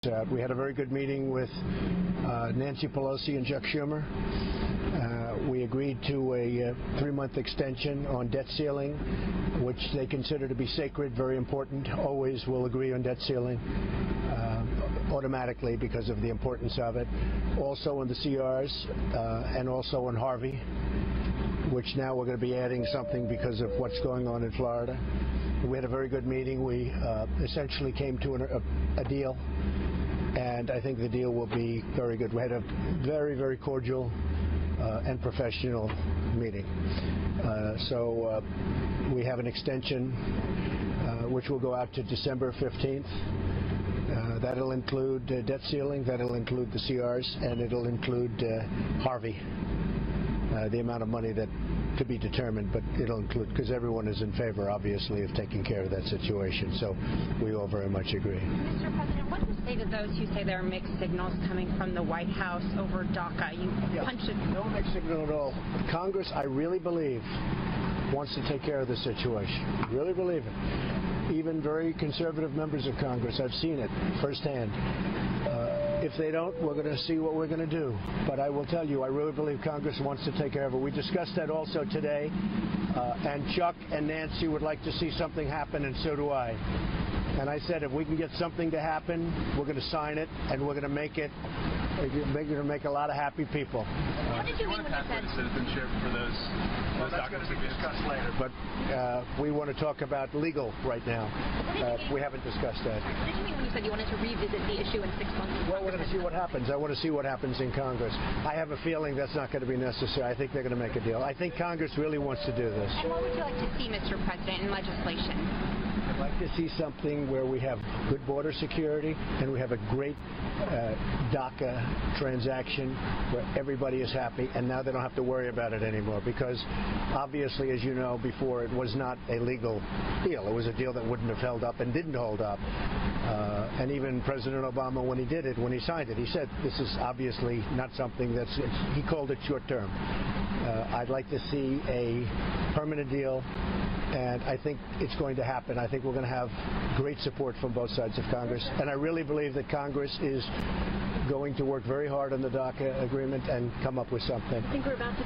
We had a very good meeting with Nancy Pelosi and Chuck Schumer. We agreed to a 3-month extension on debt ceiling, which they consider to be sacred, very important. Always will agree on debt ceiling automatically because of the importance of it. Also on the CRs and also on Harvey, which now we're going to be adding something because of what's going on in Florida. We had a very good meeting. We essentially came to a deal, and I think the deal will be very good. We had a very, very cordial and professional meeting. So we have an extension which will go out to December 15th. That'll include debt ceiling, that'll include the CRs, and it'll include Harvey, the amount of money that to be determined, but it'll include, because everyone is in favor, obviously, of taking care of that situation. So we all very much agree. Mr. President, what do you say to those who say there are mixed signals coming from the White House over DACA? You punched it. No mixed signal at all. Congress, I really believe, wants to take care of the situation. Really believe it. Even very conservative members of Congress, I've seen it firsthand. If they don't, we're going to see what we're going to do. But I will tell you, I really believe Congress wants to take care of it. We discussed that also today, and Chuck and Nancy would like to see something happen, and so do I. And I said, if we can get something to happen, we're going to sign it, and we're going to make it. We're going to make a lot of happy people. What did you mean when you said citizenship for those documents to be discussed later? But we want to talk about legal right now. We haven't discussed that. What did you mean when you said you wanted to revisit the issue in 6 months? Well, we're going to see what happens. I want to see what happens in Congress. I have a feeling that's not going to be necessary. I think they're going to make a deal. I think Congress really wants to do this. And what would you like to see, Mr. President, in legislation? I'd like to see something where we have good border security and we have a great DACA transaction where everybody is happy, and now they don't have to worry about it anymore, because obviously, as you know, before it was not a legal deal. It was a deal that wouldn't have held up and didn't hold up. And even President Obama, when he did it, when he signed it, he said this is obviously not something that's, he called it short term. I'd like to see a permanent deal, and I think it's going to happen. I think we're going to have great support from both sides of Congress, and I really believe that Congress is going to work very hard on the DACA agreement and come up with something. I think we're about to